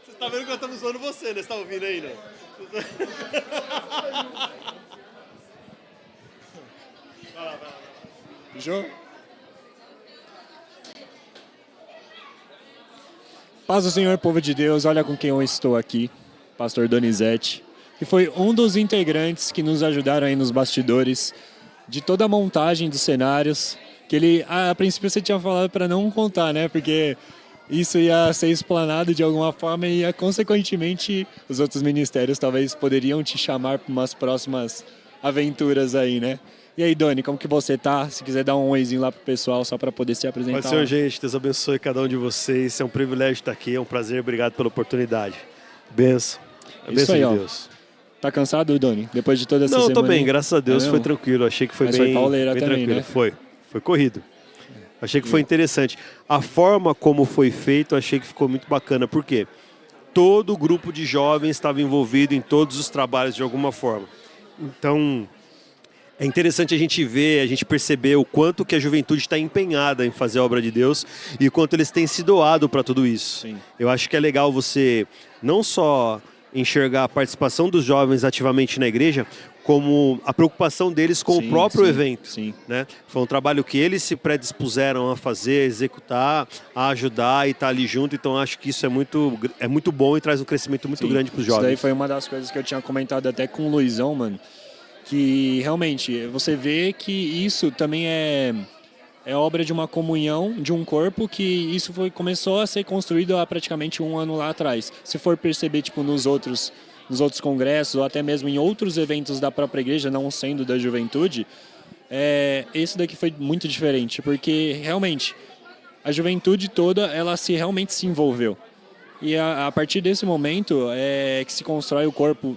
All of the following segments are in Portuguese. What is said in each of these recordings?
Você tá vendo que nós estamos zoando você, né? Você tá ouvindo aí, né? Vai lá. Fechou? Paz do Senhor, povo de Deus, olha com quem eu estou aqui, pastor Donizete, que foi um dos integrantes que nos ajudaram aí nos bastidores de toda a montagem dos cenários, que ele, a princípio você tinha falado para não contar, né, porque isso ia ser explanado de alguma forma e, consequentemente, os outros ministérios talvez poderiam te chamar para umas próximas aventuras aí, né? E aí, Doni, como que você tá? Se quiser dar um oizinho lá pro pessoal, só para poder se apresentar. Pode ser, gente. Deus abençoe cada um de vocês. É um privilégio estar aqui, é um prazer. Obrigado pela oportunidade. Benção. A Isso benção aí, de ó. Deus. Tá cansado, Doni? Depois de toda essa Não, semana? tô bem, graças a Deus. É Foi mesmo? tranquilo. Achei que foi Mas bem, foi pauleira bem também, tranquilo. né? Foi corrido. Achei que foi interessante. A forma como foi feito, achei que ficou muito bacana. Por quê? Todo o grupo de jovens estava envolvido em todos os trabalhos de alguma forma. Então, é interessante a gente ver, a gente perceber o quanto que a juventude está empenhada em fazer a obra de Deus e o quanto eles têm se doado para tudo isso. Sim. Eu acho que é legal você não só enxergar a participação dos jovens ativamente na igreja, como a preocupação deles com Sim, o próprio sim, evento. sim. Né? Foi um trabalho que eles se predispuseram a fazer, a executar, a ajudar e estar ali junto. Então acho que isso é muito bom e traz um crescimento muito Sim. grande para os Isso daí jovens. foi uma das coisas que eu tinha comentado até com o Luizão, mano. Que realmente você vê que isso também é obra de uma comunhão, de um corpo, que isso começou a ser construído há praticamente um ano lá atrás. Se for perceber, tipo, nos outros congressos, ou até mesmo em outros eventos da própria igreja, não sendo da juventude, esse daqui foi muito diferente, porque realmente a juventude toda, ela realmente se envolveu. E a partir desse momento é que se constrói o corpo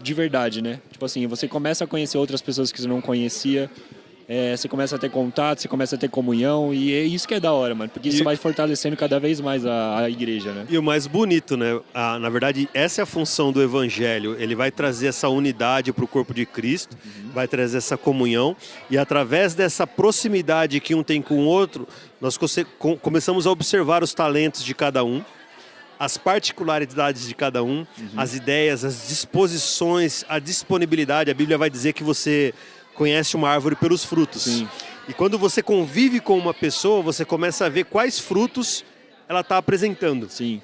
de verdade, né? Tipo assim, você começa a conhecer outras pessoas que você não conhecia, você começa a ter contato, você começa a ter comunhão, e é isso que é da hora, mano. Porque isso vai fortalecendo cada vez mais a igreja, né? E o mais bonito, né? Na verdade, essa é a função do Evangelho. Ele vai trazer essa unidade para o corpo de Cristo, vai trazer essa comunhão, e através dessa proximidade que um tem com o outro, nós começamos a observar os talentos de cada um, as particularidades de cada um, as ideias, as disposições, a disponibilidade. A Bíblia vai dizer que você conhece uma árvore pelos frutos. Sim. E quando você convive com uma pessoa, você começa a ver quais frutos ela está apresentando. Sim.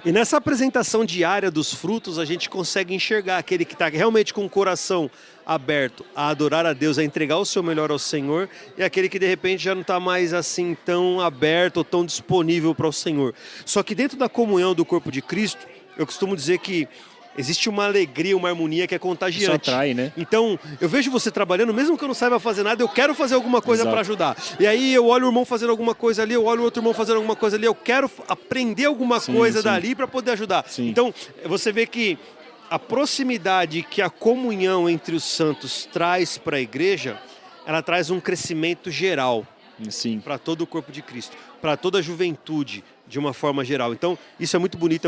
E nessa apresentação diária dos frutos, a gente consegue enxergar aquele que está realmente com o coração aberto a adorar a Deus, a entregar o seu melhor ao Senhor, e aquele que de repente já não está mais assim tão aberto ou tão disponível para o Senhor. Só que dentro da comunhão do corpo de Cristo, eu costumo dizer que existe uma alegria, uma harmonia que é contagiante. Isso atrai, né? Então, eu vejo você trabalhando, mesmo que eu não saiba fazer nada, eu quero fazer alguma coisa para ajudar. E aí eu olho o irmão fazendo alguma coisa ali, eu olho o outro irmão fazendo alguma coisa ali, eu quero aprender alguma coisa dali para poder ajudar. Sim. Então, você vê que a proximidade que a comunhão entre os santos traz para a igreja, ela traz um crescimento geral para todo o corpo de Cristo, para toda a juventude, de uma forma geral. Então, isso é muito bonito,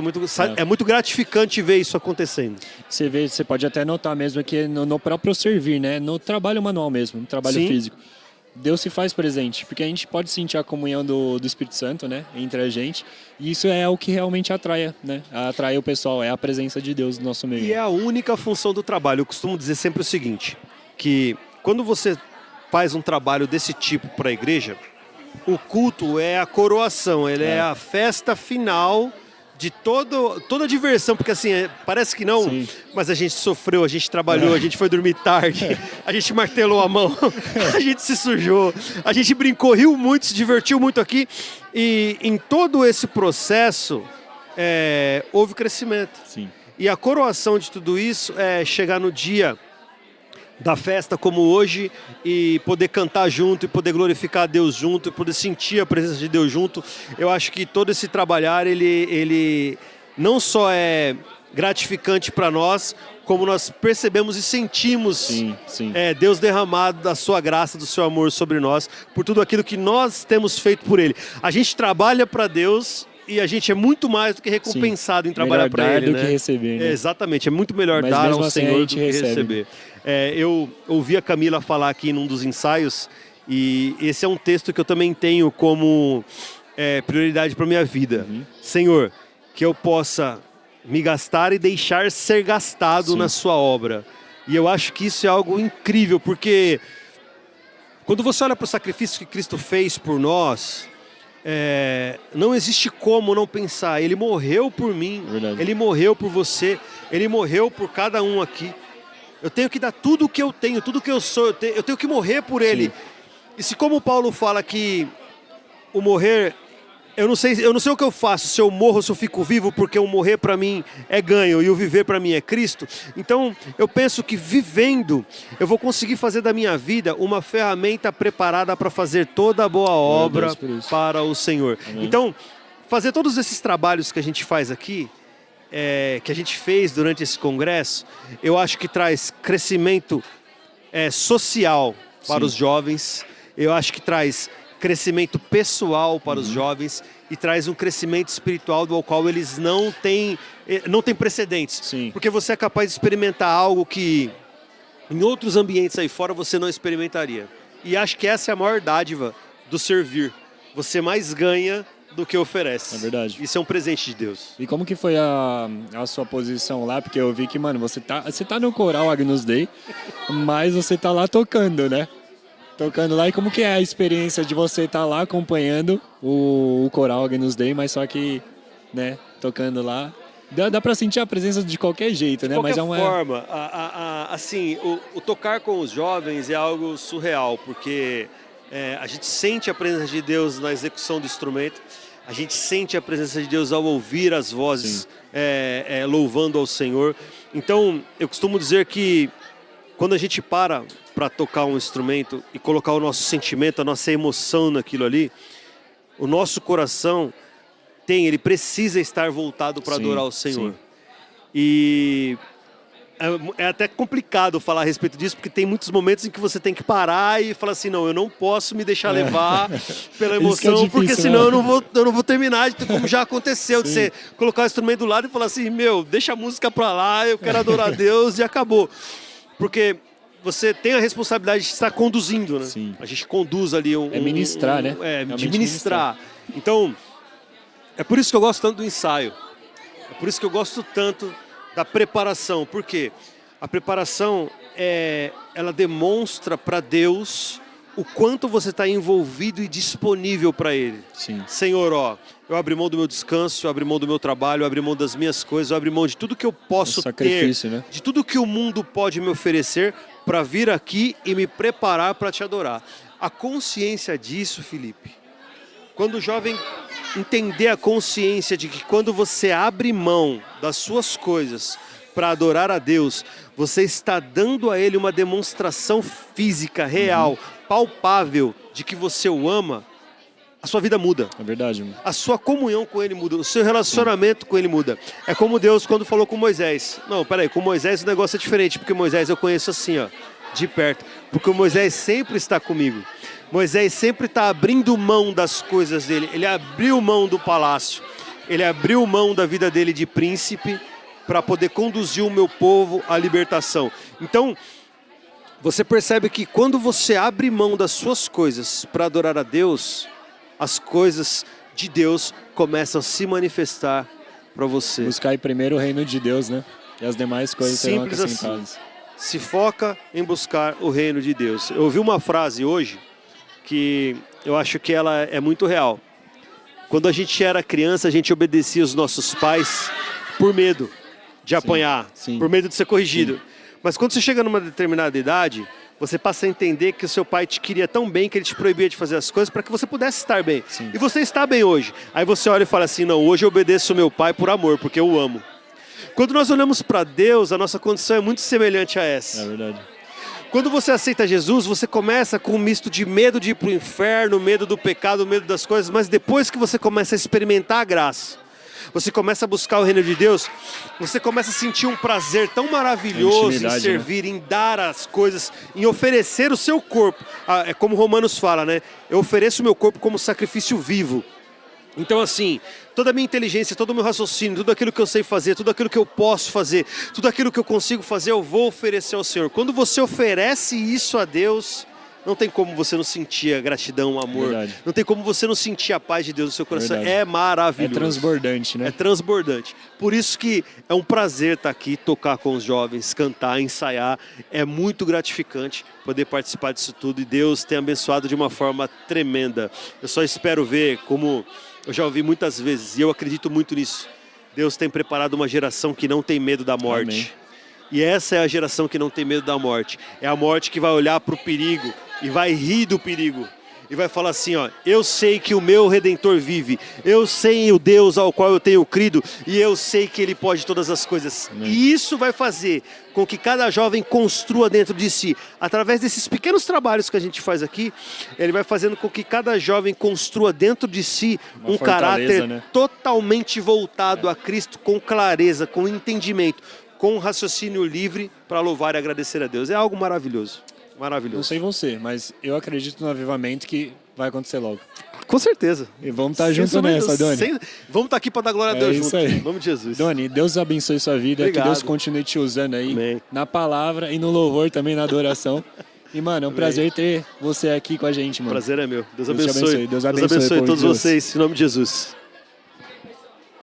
é muito gratificante ver isso acontecendo. Você pode até notar mesmo que no próprio servir, né? No trabalho manual mesmo, no trabalho físico. Deus se faz presente, porque a gente pode sentir a comunhão do Espírito Santo, né, entre a gente, e isso é o que realmente atrai, né, atrai o pessoal, é a presença de Deus no nosso meio. E é a única função do trabalho. Eu costumo dizer sempre o seguinte, que quando você faz um trabalho desse tipo para a igreja, o culto é a coroação, ele é a festa final de toda a diversão, porque assim, parece que não, mas a gente sofreu, a gente trabalhou, a gente foi dormir tarde, a gente martelou a mão, a gente se sujou, a gente brincou, riu muito, se divertiu muito aqui, e em todo esse processo houve crescimento. Sim. E a coroação de tudo isso é chegar no dia da festa como hoje e poder cantar junto, e poder glorificar a Deus junto, e poder sentir a presença de Deus junto. Eu acho que todo esse trabalhar, ele não só é gratificante para nós, como nós percebemos e sentimos Deus derramado da sua graça, do seu amor sobre nós, por tudo aquilo que nós temos feito por Ele. A gente trabalha para Deus e a gente é muito mais do que recompensado em trabalhar para Ele. Melhor dar do que receber, né? Exatamente, é muito melhor dar ao assim, Senhor do que receber. Eu ouvi a Camila falar aqui num dos ensaios, e esse é um texto que eu também tenho como prioridade para minha vida. Senhor, que eu possa me gastar e deixar ser gastado na sua obra. E eu acho que isso é algo incrível, porque quando você olha para o sacrifício que Cristo fez por nós, não existe como não pensar. Ele morreu por mim, Ele morreu por você, Ele morreu por cada um aqui. Eu tenho que dar tudo o que eu tenho, tudo o que eu sou, eu tenho que morrer por Ele. Sim. E se como Paulo fala que o morrer... Eu não sei o que eu faço, se eu morro ou se eu fico vivo, porque o morrer para mim é ganho e o viver para mim é Cristo. Então, eu penso que vivendo, eu vou conseguir fazer da minha vida uma ferramenta preparada para fazer toda a boa obra para o Senhor. Amém. Então, fazer todos esses trabalhos que a gente faz aqui, que a gente fez durante esse congresso, eu acho que traz crescimento social para os jovens, eu acho que traz crescimento pessoal para os jovens e traz um crescimento espiritual do qual eles não têm precedentes. Sim. Porque você é capaz de experimentar algo que em outros ambientes aí fora você não experimentaria. E acho que essa é a maior dádiva do servir. Você mais ganha do que oferece. É verdade. Isso é um presente de Deus. E como que foi a sua posição lá? Porque eu vi que, mano, você tá no coral Agnus Dei, mas você tá lá tocando, né? Tocando lá, e como que é a experiência de você estar lá acompanhando o coral Agnus Dei, mas só que, né, tocando lá, dá pra sentir a presença de qualquer jeito, né? De qualquer forma, assim, o tocar com os jovens é algo surreal, porque a gente sente a presença de Deus na execução do instrumento, a gente sente a presença de Deus ao ouvir as vozes louvando ao Senhor. Então, eu costumo dizer que quando a gente para tocar um instrumento e colocar o nosso sentimento, a nossa emoção naquilo ali, o nosso coração ele precisa estar voltado para adorar o Senhor. Sim. E é até complicado falar a respeito disso, porque tem muitos momentos em que você tem que parar e falar assim, não, eu não posso me deixar levar pela emoção, difícil, porque senão eu não vou terminar, como já aconteceu, de você colocar o instrumento do lado e falar assim, deixa a música para lá, eu quero adorar a Deus e acabou. Porque você tem a responsabilidade de estar conduzindo, né? Sim. A gente conduz ali ministrar, né? De ministrar. Então, é por isso que eu gosto tanto do ensaio. É por isso que eu gosto tanto da preparação. Por quê? A preparação, ela demonstra para Deus o quanto você está envolvido e disponível para Ele. Sim. Senhor, eu abri mão do meu descanso, eu abri mão do meu trabalho, eu abri mão das minhas coisas, eu abri mão de tudo que eu posso ter, né? De tudo que o mundo pode me oferecer para vir aqui e me preparar para te adorar. A consciência disso, Felipe, quando o jovem entender a consciência de que quando você abre mão das suas coisas para adorar a Deus, você está dando a Ele uma demonstração física, real, palpável de que você o ama, a sua vida muda. É verdade. Mano. A sua comunhão com Ele muda, o seu relacionamento com Ele muda. É como Deus quando falou com Moisés. Não, peraí, com Moisés o negócio é diferente, porque Moisés eu conheço assim, de perto. Porque o Moisés sempre está comigo. Moisés sempre está abrindo mão das coisas dele. Ele abriu mão do palácio. Ele abriu mão da vida dele de príncipe para poder conduzir o meu povo à libertação. Então, você percebe que quando você abre mão das suas coisas para adorar a Deus, as coisas de Deus começam a se manifestar para você. Buscar primeiro o reino de Deus, né? E as demais coisas serão acrescentadas. Assim. Se foca em buscar o reino de Deus. Eu ouvi uma frase hoje que eu acho que ela é muito real. Quando a gente era criança, a gente obedecia os nossos pais por medo de apanhar, por medo de ser corrigido. Sim. Mas quando você chega numa determinada idade, você passa a entender que o seu pai te queria tão bem que ele te proibia de fazer as coisas para que você pudesse estar bem. Sim. E você está bem hoje. Aí você olha e fala assim, não, hoje eu obedeço o meu pai por amor, porque eu o amo. Quando nós olhamos para Deus, a nossa condição é muito semelhante a essa. É verdade. Quando você aceita Jesus, você começa com um misto de medo de ir para o inferno, medo do pecado, medo das coisas, mas depois que você começa a experimentar a graça, você começa a buscar o reino de Deus, você começa a sentir um prazer tão maravilhoso em servir, né? Em dar as coisas, em oferecer o seu corpo. É como Romanos fala, né? Eu ofereço o meu corpo como sacrifício vivo. Então assim, toda a minha inteligência, todo o meu raciocínio, tudo aquilo que eu sei fazer, tudo aquilo que eu posso fazer, tudo aquilo que eu consigo fazer, eu vou oferecer ao Senhor. Quando você oferece isso a Deus, Não tem como você não sentir a gratidão, o amor. Verdade. Não tem como você não sentir a paz de Deus no seu coração. Verdade. É É maravilhoso. transbordante, né? É transbordante. Por isso que é um prazer estar aqui, tocar com os jovens, cantar, ensaiar. É muito gratificante poder participar disso tudo. E Deus tem abençoado de uma forma tremenda. Eu só espero ver, como eu já ouvi muitas vezes, e eu acredito muito nisso. Deus tem preparado uma geração que não tem medo da morte. Amém. E essa é a geração que não tem medo da morte. É a morte que vai olhar para o perigo e vai rir do perigo. E vai falar assim, ó, eu sei que o meu Redentor vive, eu sei o Deus ao qual eu tenho crido e eu sei que Ele pode todas as coisas. Amém. E isso vai fazer com que cada jovem construa dentro de si. Através desses pequenos trabalhos que a gente faz aqui, ele vai fazendo com que cada jovem construa dentro de si Uma um fortaleza, caráter né? totalmente voltado a Cristo, com clareza, com entendimento, com raciocínio livre para louvar e agradecer a Deus. É algo maravilhoso. Não Maravilhoso. sei você, mas eu acredito no avivamento que vai acontecer logo. Com certeza. E vamos estar Sem juntos sombra de nessa, dúvida. Doni. Vamos estar aqui para dar glória a É Deus isso junto. aí. Em nome de Jesus. Doni, Deus abençoe sua vida, Obrigado. que Deus continue te usando aí Amém. na palavra e no louvor também, na adoração. E, mano, é um prazer ter você aqui com a gente, O mano. prazer é meu. Deus Deus te abençoe. abençoe. Deus abençoe, povo de todos Deus. vocês. Em nome de Jesus.